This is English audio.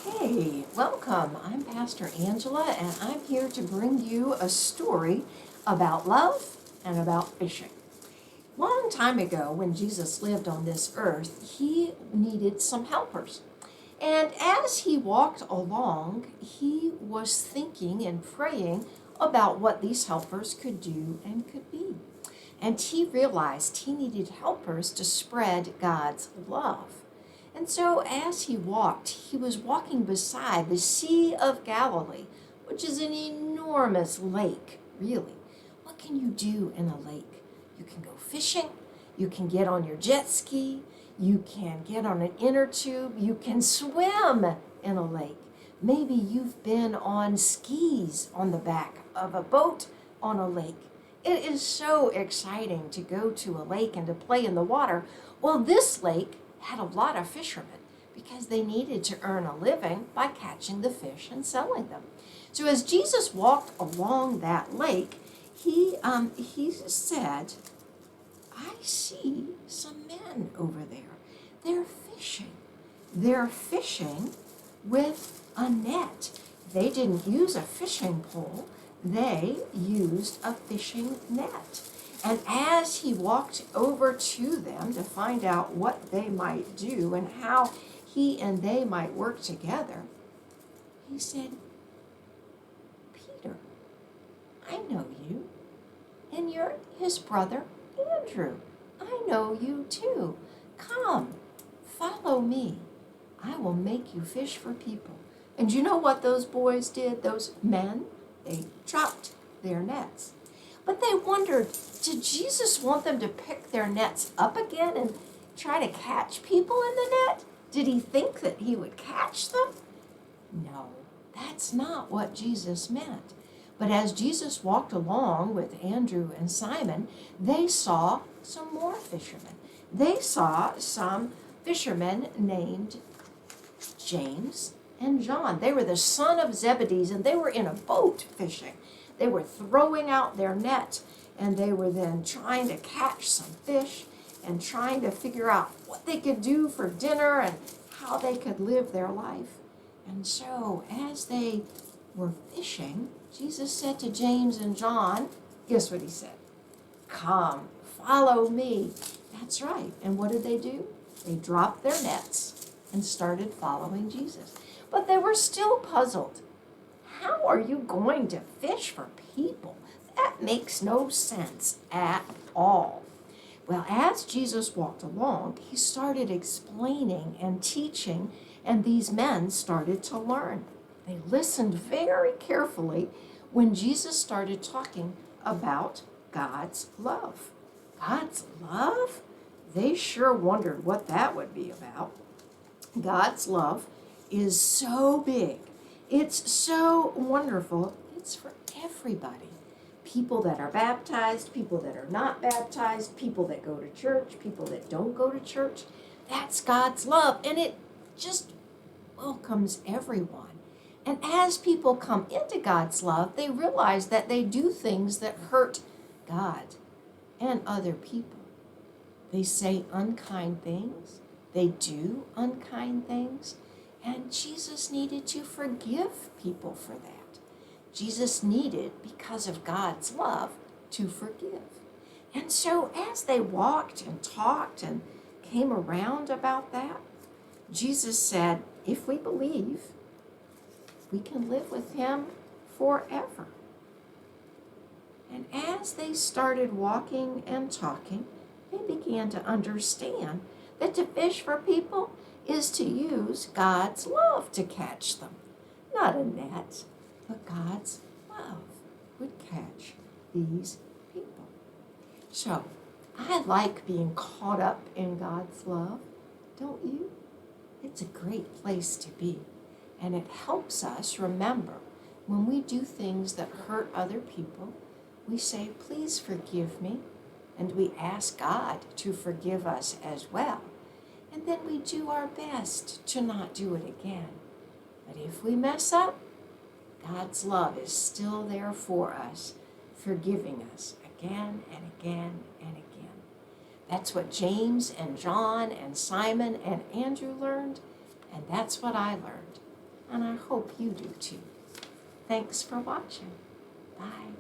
Hey, welcome. I'm Pastor Angela, and I'm here to bring you a story about love and about fishing. Long time ago, when Jesus lived on this earth, he needed some helpers. And as he walked along, he was thinking and praying about what these helpers could do and could be. And he realized he needed helpers to spread God's love. And so as he was walking beside the Sea of Galilee, which is an enormous lake, really. What can you do in a lake? You can go fishing, you can get on your jet ski, you can get on an inner tube, you can swim in a lake. Maybe you've been on skis on the back of a boat on a lake. It is so exciting to go to a lake and to play in the water. Well, this lake had a lot of fishermen because they needed to earn a living by catching the fish and selling them. So as Jesus walked along that lake, he said, I see some men over there. They're fishing. They're fishing with a net. They didn't use a fishing pole. They used a fishing net. And as he walked over to them to find out what they might do and how he and they might work together, he said, Peter, I know you, and you're his brother Andrew. I know you too. Come, follow me. I will make you fish for people. And you know what those boys did, those men? They dropped their nets. But they wondered, did Jesus want them to pick their nets up again and try to catch people in the net? Did he think that he would catch them? No, that's not what Jesus meant. But as Jesus walked along with Andrew and Simon, they saw some more fishermen. They saw some fishermen named James and John. They were the son of Zebedee, and they were in a boat fishing. They were throwing out their net, and they were then trying to catch some fish and trying to figure out what they could do for dinner and how they could live their life. And so as they were fishing, Jesus said to James and John, guess what he said? Come, follow me. That's right. And what did they do? They dropped their nets and started following Jesus. But they were still puzzled. How are you going to fish for people? That makes no sense at all. Well, as Jesus walked along, he started explaining and teaching, and these men started to learn. They listened very carefully when Jesus started talking about God's love. God's love? They sure wondered what that would be about. God's love is so big. It's so wonderful. It's for everybody. People that are baptized, people that are not baptized, people that go to church, people that don't go to church. That's God's love, and it just welcomes everyone. And as people come into God's love, they realize that they do things that hurt God and other people. They say unkind things. They do unkind things. And Jesus needed to forgive people for that. Jesus needed, because of God's love, to forgive. And so as they walked and talked and came around about that, Jesus said, if we believe, we can live with him forever. And as they started walking and talking, they began to understand that to fish for people is to use God's love to catch them. Not a net, but God's love would catch these people. So, I like being caught up in God's love, don't you? It's a great place to be, and it helps us remember when we do things that hurt other people, we say, please forgive me, and we ask God to forgive us as well. And then we do our best to not do it again. But if we mess up, God's love is still there for us, forgiving us again and again and again. That's what James and John and Simon and Andrew learned, and that's what I learned. and I hope you do too. Thanks for watching. Bye.